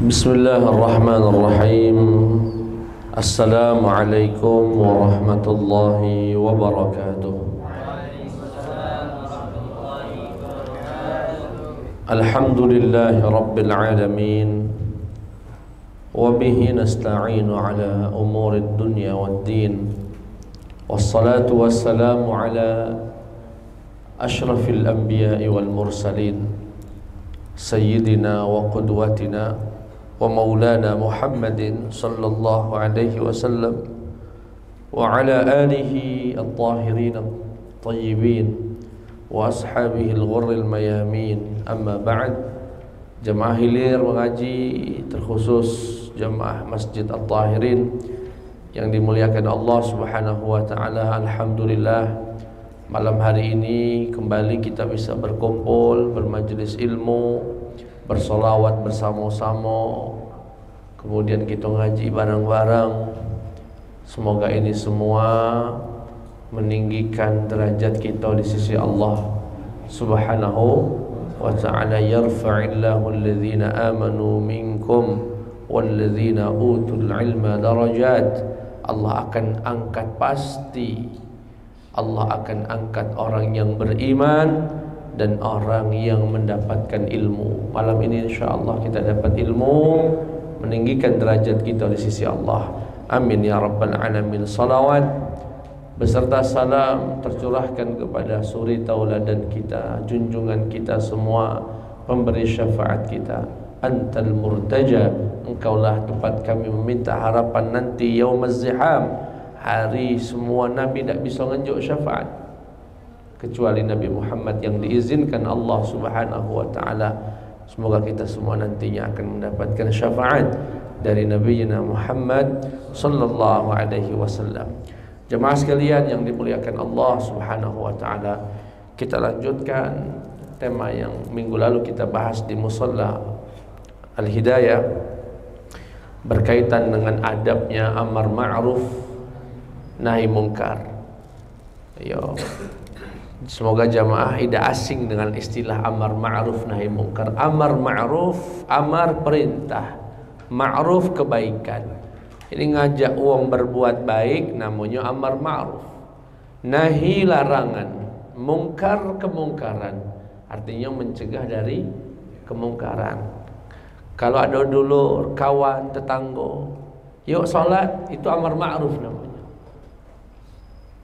Bismillahirrahmanirrahim. Assalamualaikum warahmatullahi wabarakatuh. Alhamdulillahi rabbil alamin. Wabihi nasta'inu ala umurid dunya waddin. Wassalatu wassalamu ala ashrafil anbiya'i wal mursalin, Sayyidina wa qudwatina wa maulana Muhammadin sallallahu alaihi wasallam wa ala alihi at-tahirin at-tayyibin wa ashabihi al-ghurril mayamin. Amma ba'd. Jemaah hilir mengaji, terkhusus jemaah Masjid At-Tahirin yang dimuliakan Allah Subhanahu wa taala. Alhamdulillah, malam hari ini kembali kita bisa berkumpul, bermajelis ilmu, bersolawat bersama-sama, kemudian kita ngaji bareng-bareng. Semoga ini semua meninggikan derajat kita di sisi Allah Subhanahu wa ta'ala. Yarfa'illahu alladhina amanu minkum walladhina utul ilma darajat. Allah akan angkat, pasti Allah akan angkat orang yang beriman dan orang yang mendapatkan ilmu. Malam ini insyaAllah kita dapat ilmu, meninggikan derajat kita di sisi Allah. Amin ya rabbal alamin. Salawat beserta salam tercurahkan kepada suri tauladan kita, junjungan kita semua, pemberi syafaat kita. Antal murtaja, engkaulah tempat kami meminta harapan nanti yaumaz ziham, hari semua nabi tak bisa ngenjuk syafaat kecuali Nabi Muhammad yang diizinkan Allah Subhanahu wa ta'ala. Semoga kita semua nantinya akan mendapatkan syafaat dari Nabi Muhammad sallallahu alaihi wasallam. Jemaah sekalian yang dimuliakan Allah Subhanahu wa ta'ala, kita lanjutkan tema yang minggu lalu kita bahas di Musalla Al-Hidayah berkaitan dengan adabnya amar ma'ruf nahi mungkar. Yo, semoga jamaah tidak asing dengan istilah amar ma'ruf nahi mungkar. Amar ma'ruf, amar perintah, ma'ruf kebaikan. Ini ngajak uang berbuat baik namanya amar ma'ruf. Nahi larangan, mungkar kemungkaran, artinya mencegah dari kemungkaran. Kalau ada dulu kawan tetangga, yuk sholat, itu amar ma'ruf namanya.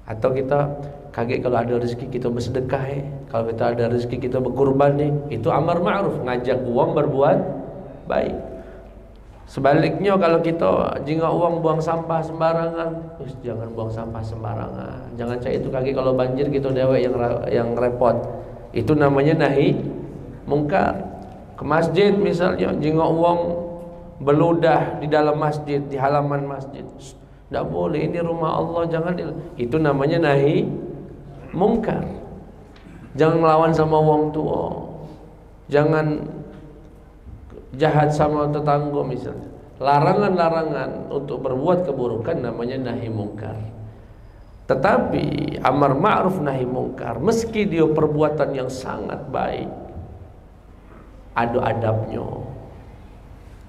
Atau kita kaget kalau ada rezeki kita bersedekah, kalau kita ada rezeki kita berkurban, itu amar ma'ruf, ngajak uang berbuat baik. Sebaliknya kalau kita jingga uang buang sampah sembarangan, jangan buang sampah sembarangan. Jangan cak itu kaget kalau banjir kita dewek yang repot. Itu namanya nahi mungkar. Ke masjid misalnya, jingga uang beludah di dalam masjid, di halaman masjid. Tidak boleh, ini rumah Allah, jangan. Itu namanya nahi mungkar. Jangan melawan sama orang tua, jangan jahat sama tetangga misalnya. Larangan-larangan untuk berbuat keburukan namanya nahi mungkar. Tetapi amar ma'ruf nahi mungkar, meski dia perbuatan yang sangat baik, ada adabnya.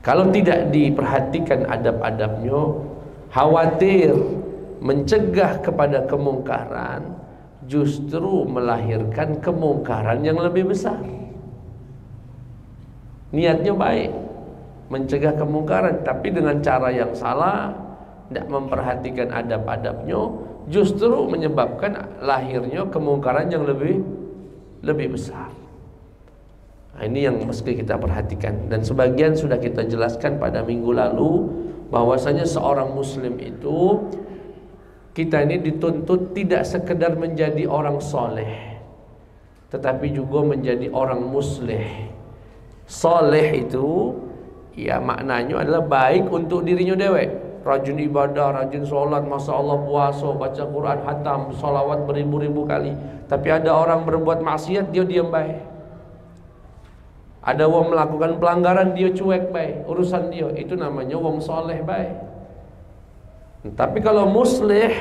Kalau tidak diperhatikan adab-adabnya, khawatir mencegah kepada kemungkaran, justru melahirkan kemungkaran yang lebih besar. Niatnya baik, mencegah kemungkaran, tapi dengan cara yang salah, tidak memperhatikan adab-adabnya, justru menyebabkan lahirnya kemungkaran yang lebih besar. Nah, ini yang mesti kita perhatikan. Dan sebagian sudah kita jelaskan pada minggu lalu, bahwasanya seorang muslim itu, kita ini dituntut tidak sekedar menjadi orang soleh, tetapi juga menjadi orang musleh. Soleh itu ya maknanya adalah baik untuk dirinya dewek, rajin ibadah, rajin sholat, masya Allah, puasa, baca Quran, hatam, sholawat beribu-ribu kali. Tapi ada orang berbuat maksiat, dia diam baik. Ada wong melakukan pelanggaran, dia cuek baik, urusan dia, itu namanya wong soleh baik. Tapi kalau musleh,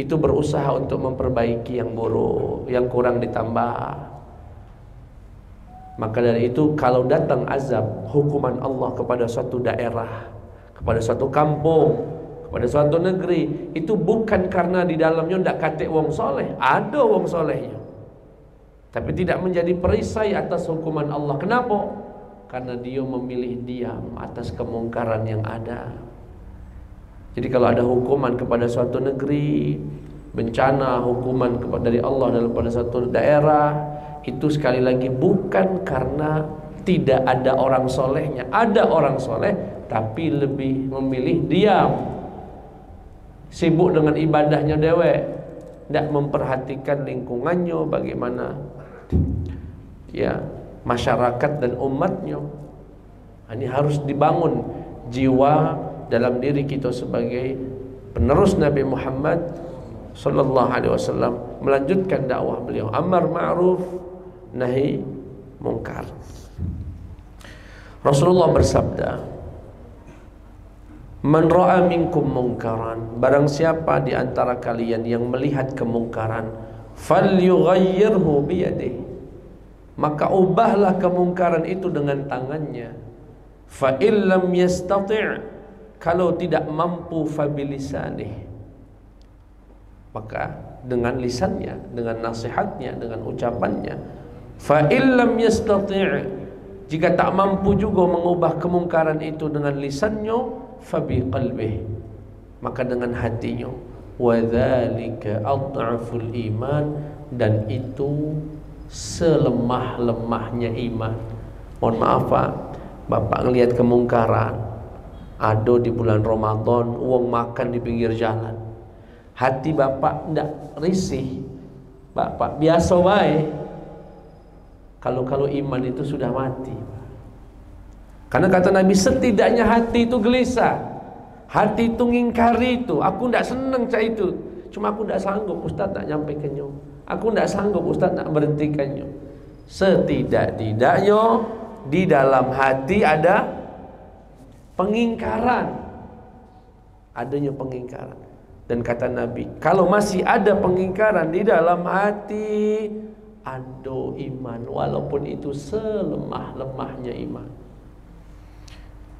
itu berusaha untuk memperbaiki yang buruk, yang kurang ditambah. Maka dari itu kalau datang azab, hukuman Allah kepada suatu daerah, kepada suatu kampung, kepada suatu negeri, itu bukan karena di dalamnya ndak katik wong soleh, ada wong solehnya, tapi tidak menjadi perisai atas hukuman Allah. Kenapa? Karena dia memilih diam atas kemungkaran yang ada. Jadi kalau ada hukuman kepada suatu negeri, bencana, hukuman dari Allah dalam pada suatu daerah, itu sekali lagi bukan karena tidak ada orang solehnya. Ada orang soleh, tapi lebih memilih diam, sibuk dengan ibadahnya dewek, tidak memperhatikan lingkungannya, bagaimana ya masyarakat dan umatnya. Ini harus dibangun jiwa dalam diri kita sebagai penerus Nabi Muhammad sallallahu alaihi wasallam, melanjutkan dakwah beliau, amar ma'ruf nahi mungkar. Rasulullah bersabda, man ra'a minkum mungkaran, barang siapa di antara kalian yang melihat kemungkaran, falyughayyirhu biyadihi, maka ubahlah kemungkaran itu dengan tangannya. Fa illam yastati', kalau tidak mampu fabilisanih, maka dengan lisannya, dengan nasihatnya, dengan ucapannya. Fa illam yastati', jika tak mampu juga mengubah kemungkaran itu dengan lisannya, fa biqalbihi, maka dengan hatinya. Wa dzalika adhaful iman, dan itu selemah-lemahnya iman. Mohon maaf Pak, Bapak ngelihat kemungkaran, ada di bulan Ramadan uang makan di pinggir jalan, hati Bapak ndak risih, Bapak biasa baik. Kalau iman itu sudah mati. Karena kata Nabi, setidaknya hati itu gelisah, hati itu ngingkari itu. Aku ndak seneng cak itu, cuma aku ndak sanggup Ustaz nak nyampaikannya, aku ndak sanggup Ustaz nak berhentikannya. Setidak-tidaknya di dalam hati ada pengingkaran, adanya pengingkaran. Dan kata Nabi, kalau masih ada pengingkaran di dalam hati, ada iman, walaupun itu selemah-lemahnya iman.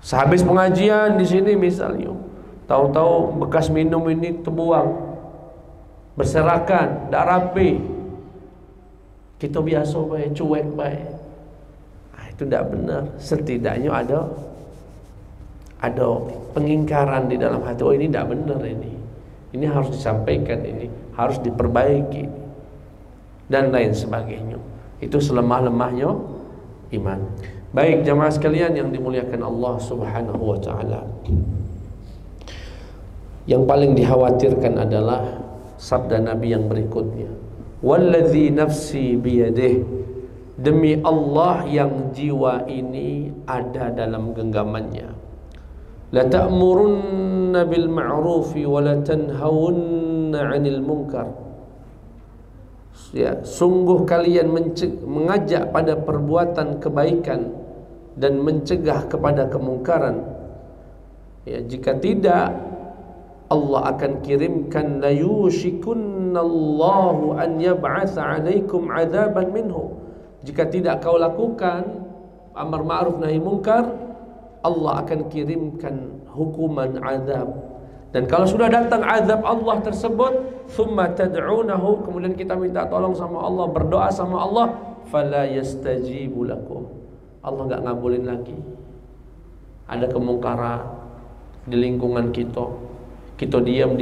Sehabis pengajian di sini misalnya, tahu-tahu bekas minum ini terbuang, berserakan, tak rapi, kita biasa baik, cuek baik, itu tidak benar. Setidaknya ada pengingkaran di dalam hati. Oh, ini tidak benar, ini harus disampaikan, ini harus diperbaiki, dan lain sebagainya. Itu selemah-lemahnya iman. Baik jamaah sekalian yang dimuliakan Allah Subhanahu wa taala, yang paling dikhawatirkan adalah sabda Nabi yang berikutnya, wallazi nafsi biyadihi, demi Allah yang jiwa ini ada dalam genggamannya, la ta'murunna bil ma'rufi wa la tanhawunna 'anil munkar, ya, sungguh kalian mengajak pada perbuatan kebaikan dan mencegah kepada kemungkaran. Ya, jika tidak, Allah akan kirimkan, la yushikunallahu an yab'atsa 'alaikum 'adzaban minhu. Jika tidak kau lakukan amar ma'ruf nahi munkar, Allah akan kirimkan hukuman azab. Dan kalau sudah datang azab Allah tersebut, thumma tad'unahu, kemudian kita minta tolong sama Allah, berdoa sama Allah, fala yastajibu lakum, Allah enggak ngabulin lagi. Ada kemungkaran di lingkungan kita, kita diam,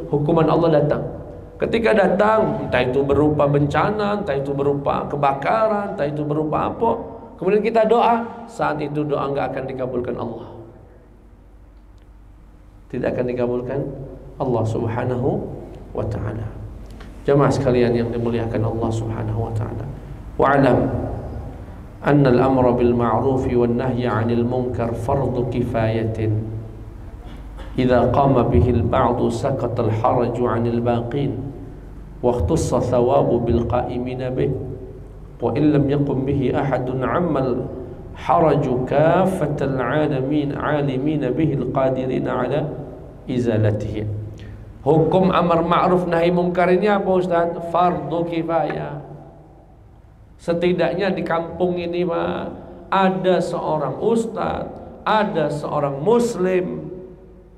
hukuman Allah datang. Ketika datang, entah itu berupa bencana, entah itu berupa kebakaran, entah itu berupa apa, kemudian kita doa, saat itu doa enggak akan dikabulkan Allah. Tidak akan dikabulkan Allah Subhanahu wa ta'ala. Jamaah sekalian yang dimuliakan Allah Subhanahu wa ta'ala, wa'alam anna al-amra bil ma'ruf wan nahyi 'anil munkar fardu kifayatin, idza qama bihi al-ba'du sakata al-haraju 'anil baqin wa ikhtassa thawabu bil qa'imina bih, wa in lam yaqum bihi ahadun 'ammal haraju kaffatal 'alamin 'alimina bihi al-qadirina 'ala izalatihi. Hukum amar ma'ruf nahi munkar ini apa Ustaz? Fardu kifayah. Setidaknya di kampung ini Pak, ada seorang ustadz, ada seorang muslim,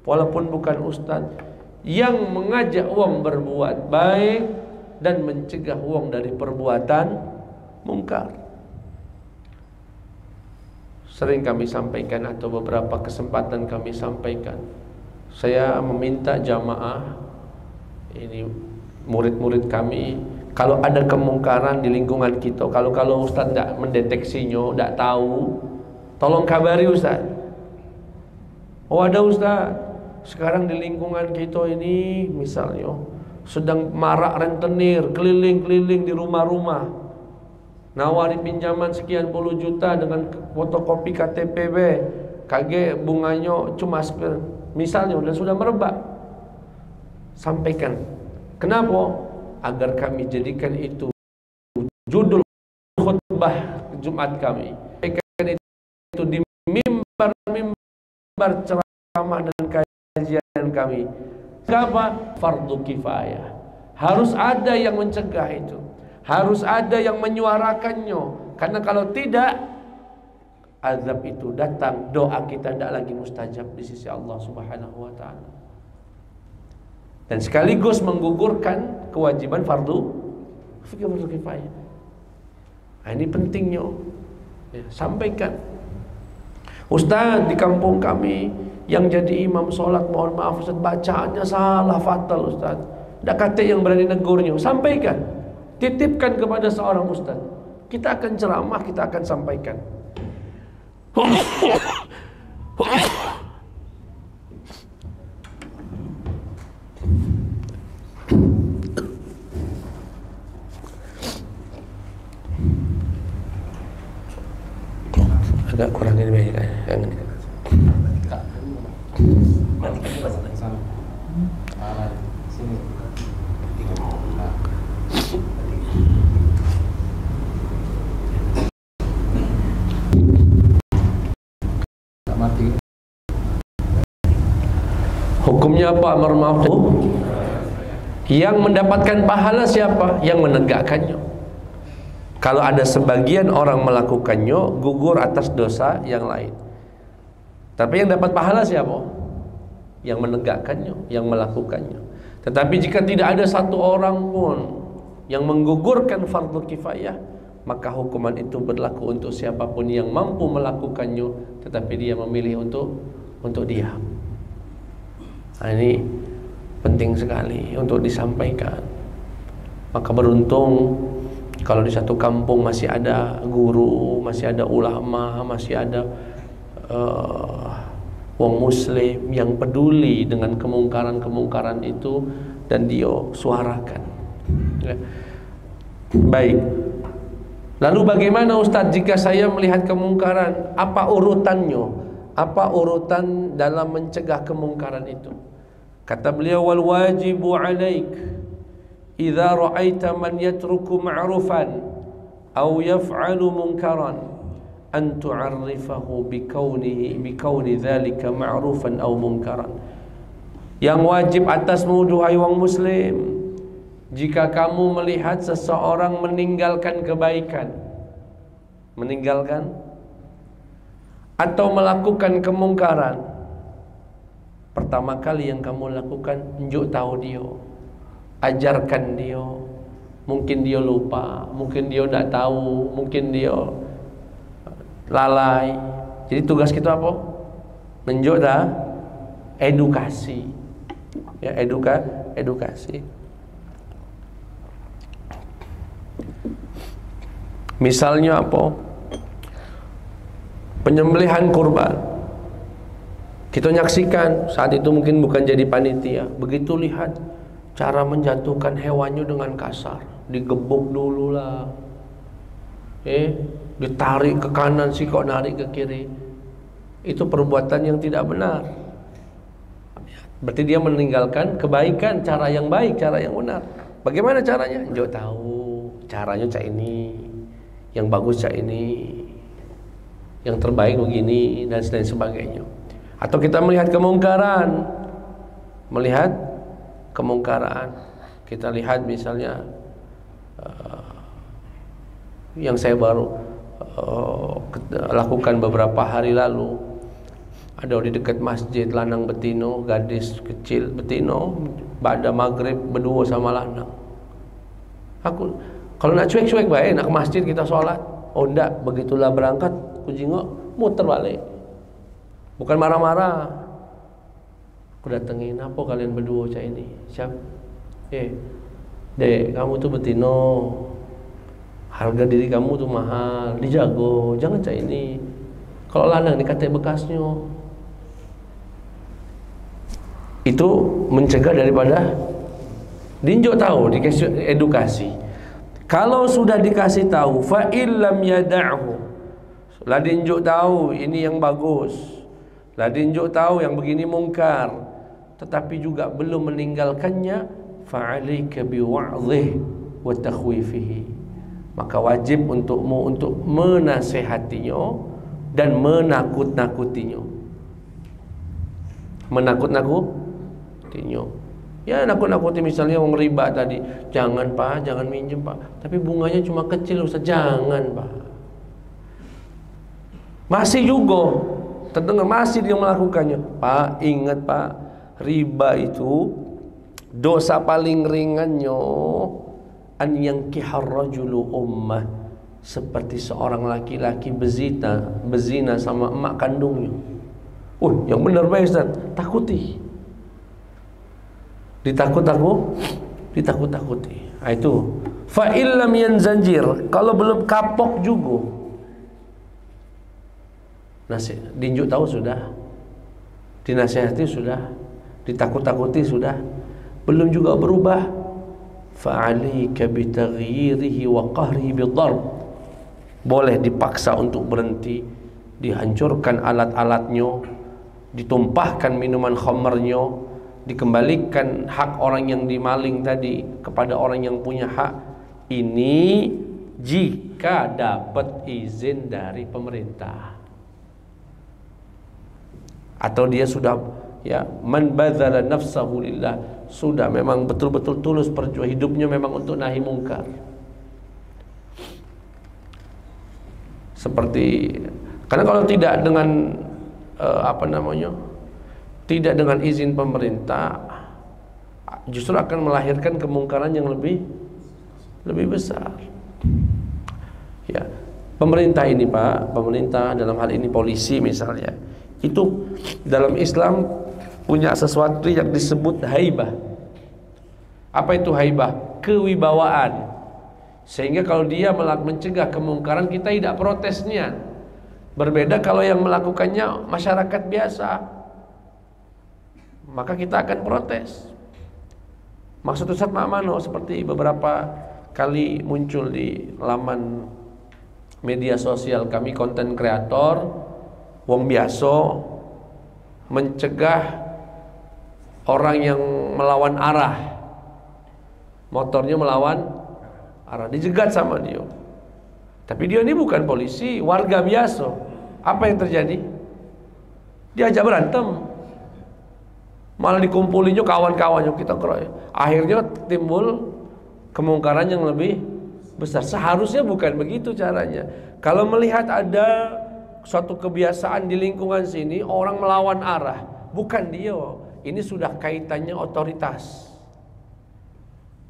walaupun bukan ustadz, yang mengajak wong berbuat baik dan mencegah wong dari perbuatan mungkar. Sering kami sampaikan atau beberapa kesempatan kami sampaikan, saya meminta jamaah ini, murid-murid kami, kalau ada kemungkaran di lingkungan kita, kalau ustaz tidak mendeteksinya, tidak tahu, tolong kabari ustaz. Oh ada ustaz, sekarang di lingkungan kita ini misalnya sedang marak rentenir keliling-keliling di rumah-rumah, nawari pinjaman sekian puluh juta dengan fotokopi KTP kage bunganya cuma misalnya, dan sudah merebak. Sampaikan. Kenapa? Agar kami jadikan itu judul khutbah Jumat kami. Sampaikan itu di mimbar ceramah dan kajian kami. Apa? Fardu kifayah. Harus ada yang mencegah itu. Harus ada yang menyuarakannya. Karena kalau tidak, azab itu datang, doa kita tidak lagi mustajab di sisi Allah Subhanahu wa ta'ala. Dan sekaligus menggugurkan kewajiban fardu kifayah. Nah, ini pentingnya. Ya, sampaikan. Ustaz, di kampung kami yang jadi imam sholat, mohon maaf Ustaz, bacaannya salah fatal Ustaz. Tidak kata yang berani negurnya. Sampaikan. Titipkan kepada seorang ustaz. Kita akan ceramah, kita akan sampaikan. Agak kurang ini banyak yang ini. Hukumnya apa amar ma'ruf? Yang mendapatkan pahala siapa? Yang menegakkannya. Kalau ada sebagian orang melakukannya, gugur atas dosa yang lain. Tapi yang dapat pahala siapa? Yang menegakkannya, yang melakukannya. Tetapi jika tidak ada satu orang pun yang menggugurkan fardu kifayah, maka hukuman itu berlaku untuk siapapun yang mampu melakukannya, tetapi dia memilih untuk diam. Nah, ini penting sekali untuk disampaikan. Maka beruntung kalau di satu kampung masih ada guru, masih ada ulama, masih ada wong muslim yang peduli dengan kemungkaran-kemungkaran itu dan dia suarakan. Ya. Baik. Lalu bagaimana Ustadz jika saya melihat kemungkaran? Apa urutannya? Apa urutan dalam mencegah kemungkaran itu? Kata beliau, wal wajibu alaik idza ra'aita man yatruku ma'rufan aw yaf'alu munkaran an tu'arrifahu bikauni dzalika ma'rufan aw munkaran. Yang wajib atasmu duhai wong muslim, jika kamu melihat seseorang meninggalkan kebaikan, meninggalkan atau melakukan kemungkaran, pertama kali yang kamu lakukan, tunjuk tahu dia, ajarkan dia. Mungkin dia lupa, mungkin dia tidak tahu, mungkin dia lalai. Jadi tugas kita apa? Menunjuk dah, edukasi. Ya, edukasi. Misalnya apa? Penyembelihan kurban. Kita nyaksikan, saat itu mungkin bukan jadi panitia, begitu lihat cara menjatuhkan hewannya dengan kasar, digebuk dulu lah, ditarik ke kanan sih kok narik ke kiri. Itu perbuatan yang tidak benar. Berarti dia meninggalkan kebaikan, cara yang baik, cara yang benar. Bagaimana caranya? Jauh tahu caranya cak ini, yang bagus cak ini, yang terbaik begini, dan lain sebagainya. Atau kita melihat kemungkaran, kita lihat misalnya yang saya baru lakukan beberapa hari lalu. Ada di dekat masjid lanang betino, gadis kecil betino, pada maghrib berdua sama lanang. Aku kalau nak cuek-cuek baik, nak ke masjid kita sholat. Oh enggak, begitulah berangkat, aku jengok, muter balik. Bukan marah-marah. Aku datengin, apa kalian berdua cak ini? Siap? Dek, kamu tuh betino, harga diri kamu tuh mahal, dijago, jangan cak ini. Kalau lanang dikata bekasnya, itu mencegah daripada dinjok tahu, dikasih edukasi. Kalau sudah dikasih tahu, fa illam yada'hu, lah dinjok tahu ini yang bagus, lah dinjok tahu yang begini mungkar, tetapi juga belum meninggalkannya, fa 'alaika biwa'dhihi wa takhwifihi, maka wajib untukmu untuk menasehatinya dan menakut-nakutinya. Menakut-nakutinya. Ya nakut-nakuti misalnya orang riba tadi, jangan pak, jangan minjem pak, tapi bunganya cuma kecil Ustaz, jangan pak. Masih juga terdengar, masih dia melakukannya. Pak, ingat pak, riba itu dosa paling ringannya an yankihar rajulu ummah, seperti seorang laki-laki bezina sama emak kandungnya. Yang benar baik Ustaz, takuti. Ditakut-takuti. Itu fa illam yanzanjir, kalau belum kapok juga. Dinjuk tahu sudah, dinasihati sudah, ditakut-takuti sudah, belum juga berubah, fa 'alaika bi taghyirihi wa qahrihi bidharb, boleh dipaksa untuk berhenti, dihancurkan alat-alatnya, ditumpahkan minuman khamarnya, dikembalikan hak orang yang dimaling tadi kepada orang yang punya hak. Ini jika dapat izin dari pemerintah, atau dia sudah man badzala nafsahu lillah, sudah memang betul-betul tulus perjuangan hidupnya memang untuk nahi mungkar. Seperti, karena kalau tidak dengan tidak dengan izin pemerintah, justru akan melahirkan kemungkaran yang lebih besar. Ya, pemerintah ini Pak, pemerintah dalam hal ini polisi misalnya, itu dalam Islam punya sesuatu yang disebut haibah. Apa itu haibah? Kewibawaan. Sehingga kalau dia mencegah kemungkaran, kita tidak protesnya. Berbeda kalau yang melakukannya masyarakat biasa, maka kita akan protes. Maksud Ustaz Ma'mano seperti beberapa kali muncul di laman media sosial kami, konten kreator wong biasa mencegah orang yang melawan arah, motornya melawan arah, dijegat sama dia. Tapi dia ini bukan polisi, warga biasa. Apa yang terjadi? Diajak berantem, malah dikumpulinnya kawan-kawannya, kita keroyok. Akhirnya timbul kemungkaran yang lebih besar. Seharusnya bukan begitu caranya. Kalau melihat ada suatu kebiasaan di lingkungan sini, orang melawan arah, bukan dia, ini sudah kaitannya otoritas.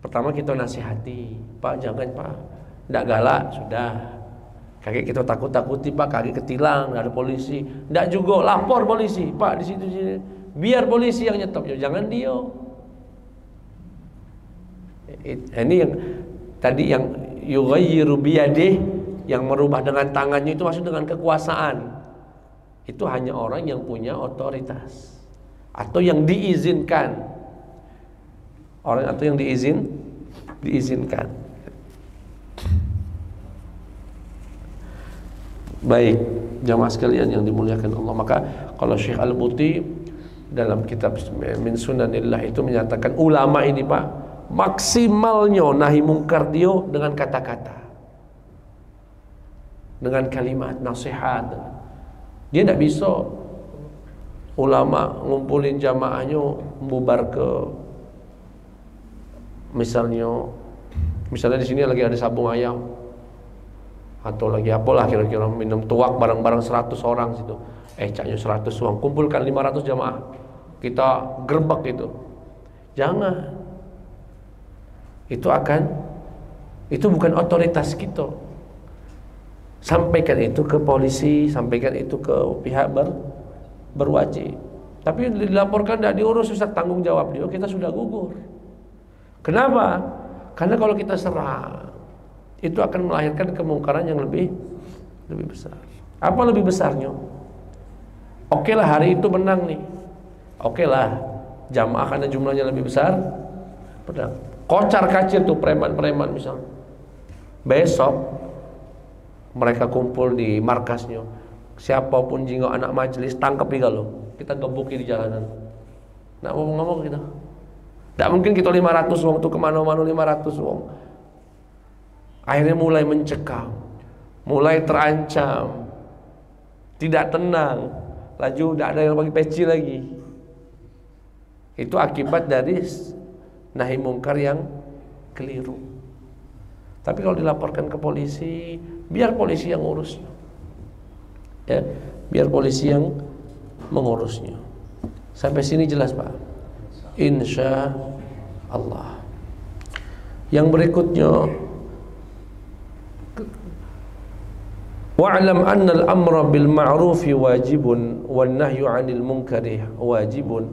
Pertama kita nasihati, Pak jangan Pak, tidak galak, sudah. Kakek kita takut-takuti Pak, kakek ketilang, nggak ada polisi. Tidak juga lapor polisi, Pak di situ sini. Biar polisi yang nyetop, jangan dia. Ini yang tadi yang yughayyiru biyadih, yang merubah dengan tangannya, itu maksud dengan kekuasaan. Itu hanya orang yang punya otoritas atau yang diizinkan. Orang atau yang diizinkan. Baik, jamaah sekalian yang dimuliakan Allah. Maka kalau Syekh Al-Buti dalam kitab Min Sunanillah itu menyatakan, ulama ini Pak, maksimalnya nahi mungkar dia dengan kata-kata, dengan kalimat nasihat. Dia tidak bisa ulama ngumpulin jamaahnya bubar ke, misalnya di sini lagi ada sabung ayam, atau lagi apalah kira-kira minum tuak bareng-bareng 100 orang situ. Caknya 100 uang, kumpulkan 500 jamaah, kita gerbek itu. Jangan. Itu bukan otoritas kita. Sampaikan itu ke polisi, sampaikan itu ke pihak berwajib. Tapi dilaporkan tidak diurus, Ustaz, tanggung jawab dia, kita sudah gugur. Kenapa? Karena kalau kita serang, itu akan melahirkan kemungkaran yang lebih besar. Apa lebih besarnya? Oke lah, hari itu menang nih. Oke lah, jamaah karena jumlahnya lebih besar, menang. Kocar kacir tuh preman-preman misalnya. Besok mereka kumpul di markasnya. Siapapun jinggo anak majelis tangkap juga lo. Kita gebuki di jalanan. Nak ngomong kita. Tidak mungkin kita 500 wong tuh kemana-mana 500 wong. Akhirnya mulai mencekam, mulai terancam, tidak tenang. Laju tidak ada yang bagi peci lagi. Itu akibat dari nahi mungkar yang keliru. Tapi kalau dilaporkan ke polisi, biar polisi yang ngurusnya. Ya, biar polisi yang mengurusnya. Sampai sini jelas, Pak? Insya Allah. Yang berikutnya, wa'lam anna al-amra bil ma'rufi wajibun wan nahyu 'anil munkari wajibun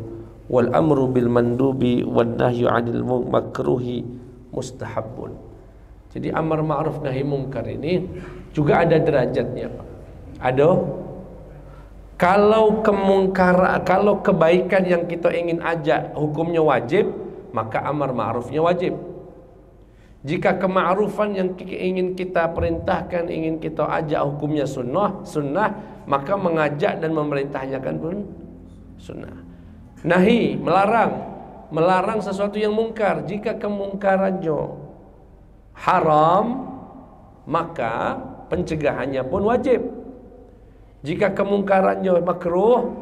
wal amru bil mandubi wan nahyu 'anil makruhi mustahabun. Jadi amar ma'ruf nahi munkar ini juga ada derajatnya, Pak. Ada. Kalau kebaikan yang kita ingin ajak hukumnya wajib, maka amar ma'rufnya wajib. Jika kema'rufan yang ingin kita perintahkan, ingin kita ajak hukumnya sunnah, maka mengajak dan memerintahnya kan pun sunnah. Nahi, melarang sesuatu yang mungkar. Jika kemungkarannya haram, maka pencegahannya pun wajib. Jika kemungkarannya makruh,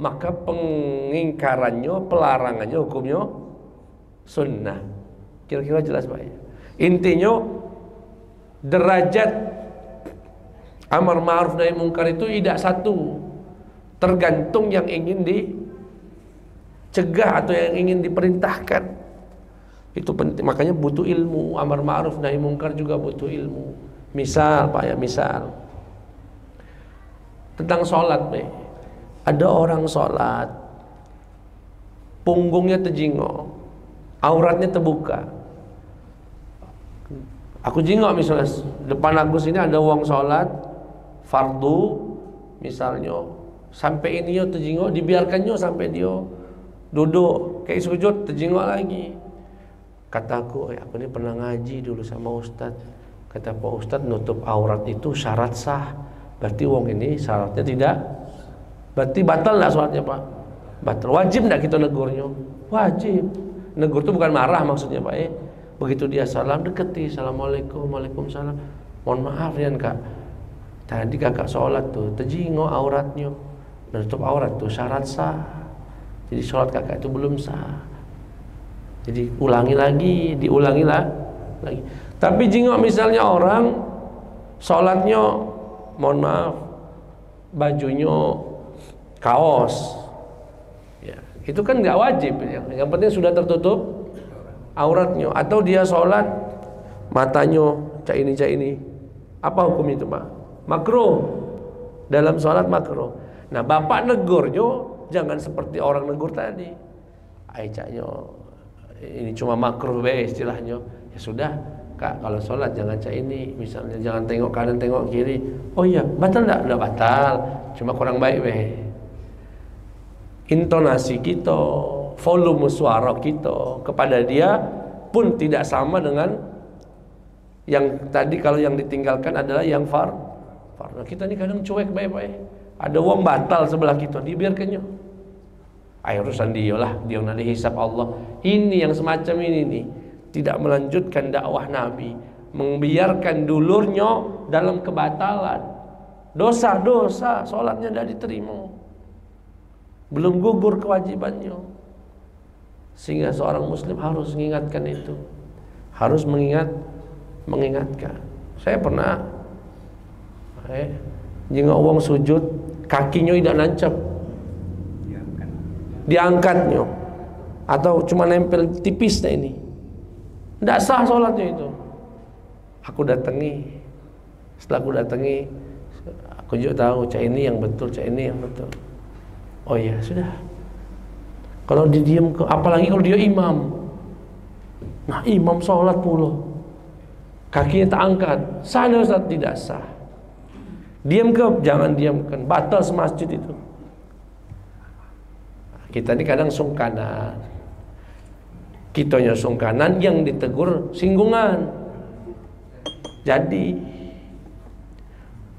maka pengingkarannya, pelarangannya hukumnya sunnah. Kira-kira jelas, Pak? Intinya derajat amar ma'ruf nahi munkar itu tidak satu, tergantung yang ingin dicegah atau yang ingin diperintahkan. Itu penting, makanya butuh ilmu. Amar ma'ruf nahi munkar juga butuh ilmu. Misal, Pak, ya, misal tentang sholat, Pak. Ada orang sholat, punggungnya terjingok, auratnya terbuka. Aku jingok misalnya, depan aku sini ada wong sholat fardu misalnya, sampai ini terjingok, dibiarkannya sampai dia duduk kayak sujud, terjingok lagi. Kataku, aku ini pernah ngaji dulu sama Ustadz. Kata Pak Ustadz, nutup aurat itu syarat sah. Berarti wong ini syaratnya tidak, berarti batal enggak sholatnya, Pak? Batal. Wajib enggak kita negurnya? Wajib. Negur itu bukan marah maksudnya, Pak. Begitu dia salam, deketi. Assalamualaikum, waalaikumsalam. Mohon maaf ya, Kak, tadi kakak sholat tuh terjingok auratnya. Nutup aurat tuh syarat sah. Jadi sholat kakak itu belum sah. Jadi ulangi lagi, diulangi lagi. Tapi jingok misalnya orang sholatnya, mohon maaf, bajunya kaos, ya, itu kan nggak wajib. Yang penting sudah tertutup auratnya. Atau dia sholat matanya cak ini, apa hukum itu, Pak? Makruh. Dalam sholat makruh. Nah, bapak negurnya jangan seperti orang negur tadi. Caknya ini cuma makruh be istilahnya. Ya sudah, Kak, kalau sholat jangan cak ini, misalnya jangan tengok kanan tengok kiri. Oh iya, batal enggak? Enggak batal, cuma kurang baik weh. Intonasi kita, volume suara kita kepada dia pun tidak sama dengan yang tadi. Kalau yang ditinggalkan adalah yang far. Nah, kita ini kadang cuek baik-baik. Ada wong batal sebelah kita, dibiarkannya. Ayo urusan dia lah, dia nanti hisab Allah. Ini yang semacam ini nih, tidak melanjutkan dakwah Nabi, membiarkan dulurnya dalam kebatalan, dosa-dosa, sholatnya tidak diterima, belum gugur kewajibannya. Sehingga seorang muslim harus mengingatkan itu, harus mengingatkan. Saya pernah Jika orang sujud kakinya tidak nancap, diangkatnya atau cuma nempel tipisnya ini, tidak sah sholatnya itu. Aku datangi, setelah aku datangi, aku juga tahu cak ini yang betul, cak ini yang betul. Oh ya sudah. Kalau didiam, apalagi kalau dia imam. Nah imam sholat pula, kakinya tak angkat, sah atau Ustaz? Tidak sah. Diam ke? Jangan diamkan, batal semasjid itu. Kita ini kadang sungkanan, kitanya sungkanan, yang ditegur singgungan. Jadi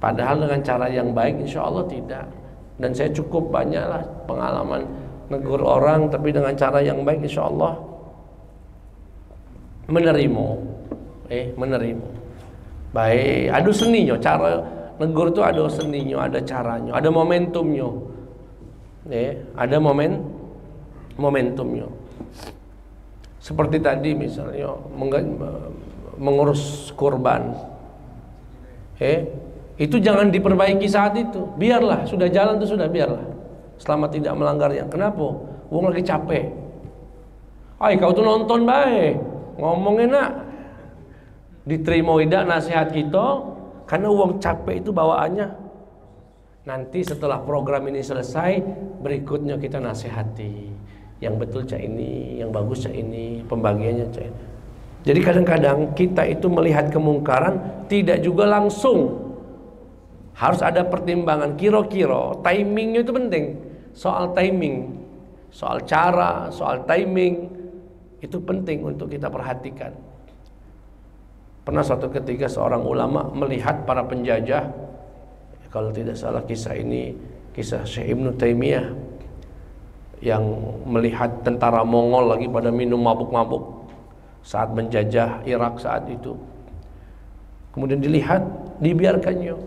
padahal dengan cara yang baik insya Allah tidak. Dan saya cukup banyaklah pengalaman negur orang, tapi dengan cara yang baik insya Allah menerima. Menerima. Baik, ada seninya, cara negur itu ada seninya, ada caranya, ada momentumnya. Ada momentumnya. Seperti tadi misalnya mengurus kurban, itu jangan diperbaiki saat itu, biarlah sudah jalan itu sudah, biarlah selama tidak melanggar yang. Kenapa? Wong lagi capek. Kau tuh nonton baik, ngomong enak, diterima tidak nasihat kita, karena uang capek itu bawaannya. Nanti setelah program ini selesai, berikutnya kita nasihati, yang betul cak ini, yang bagus cak ini, pembagiannya cak ini. Jadi kadang-kadang kita itu melihat kemungkaran tidak juga langsung, harus ada pertimbangan. Kira-kira timingnya itu penting. Soal timing, soal cara, soal timing itu penting untuk kita perhatikan. Pernah suatu ketika seorang ulama melihat para penjajah, kalau tidak salah kisah ini kisah Syekh Ibnu Taimiyah, yang melihat tentara Mongol lagi pada minum mabuk-mabuk saat menjajah Irak saat itu. Kemudian dilihat, dibiarkannya.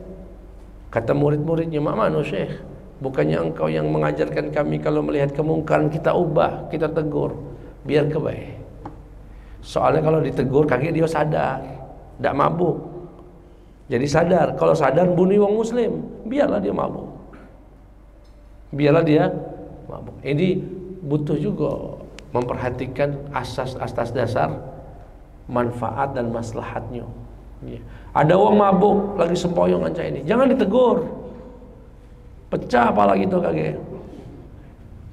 Kata murid-muridnya, "Mana Syekh? Bukannya engkau yang mengajarkan kami kalau melihat kemungkaran kita ubah, kita tegur, biar kebaik." Soalnya kalau ditegur kaki dia sadar, tidak mabuk. Jadi sadar, kalau sadar bunuh wong muslim, biarlah dia mabuk. Biarlah dia mabuk. Ini butuh juga memperhatikan asas dasar manfaat dan maslahatnya. Ada orang mabuk lagi sempoyong aja ini, jangan ditegur, pecah apala gitu kagak.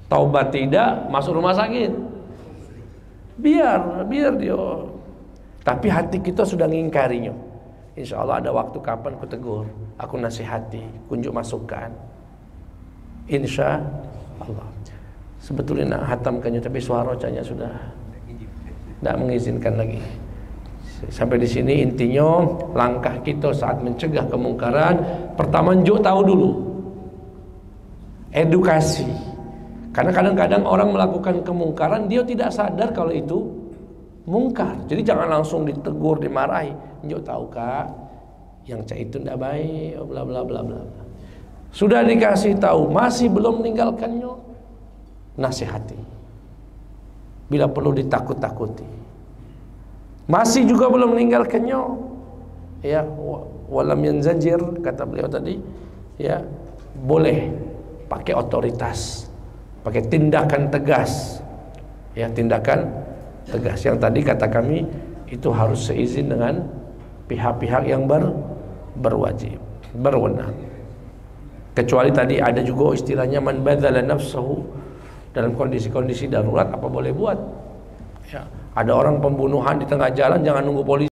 Taubat tidak, masuk rumah sakit. Biar dia. Tapi hati kita sudah ngingkarinya. Insya Allah ada waktu kapan ku tegur, aku nasihati, kunjuk masukan. Insya Allah. Sebetulnya nak hatamkannya, tapi suara canya sudah tidak mengizinkan lagi. Sampai di sini intinya, langkah kita saat mencegah kemungkaran, pertama njuk tahu dulu, edukasi. Karena kadang-kadang orang melakukan kemungkaran, dia tidak sadar kalau itu mungkar. Jadi jangan langsung ditegur, dimarahi. Njuk tahu kak, yang cak itu tidak baik, bla bla bla bla. Sudah dikasih tahu, masih belum meninggalkannya, nasihati. Bila perlu ditakut-takuti. Masih juga belum meninggalkannya, ya, walam yanzajir, kata beliau tadi, ya, boleh pakai otoritas, pakai tindakan tegas, ya, tindakan tegas. Yang tadi kata kami itu harus seizin dengan pihak-pihak yang berwajib, berwenang. Kecuali tadi ada juga istilahnya man badzala nafsahu, dalam kondisi-kondisi darurat apa boleh buat, ya. Ada orang pembunuhan di tengah jalan, jangan nunggu polisi.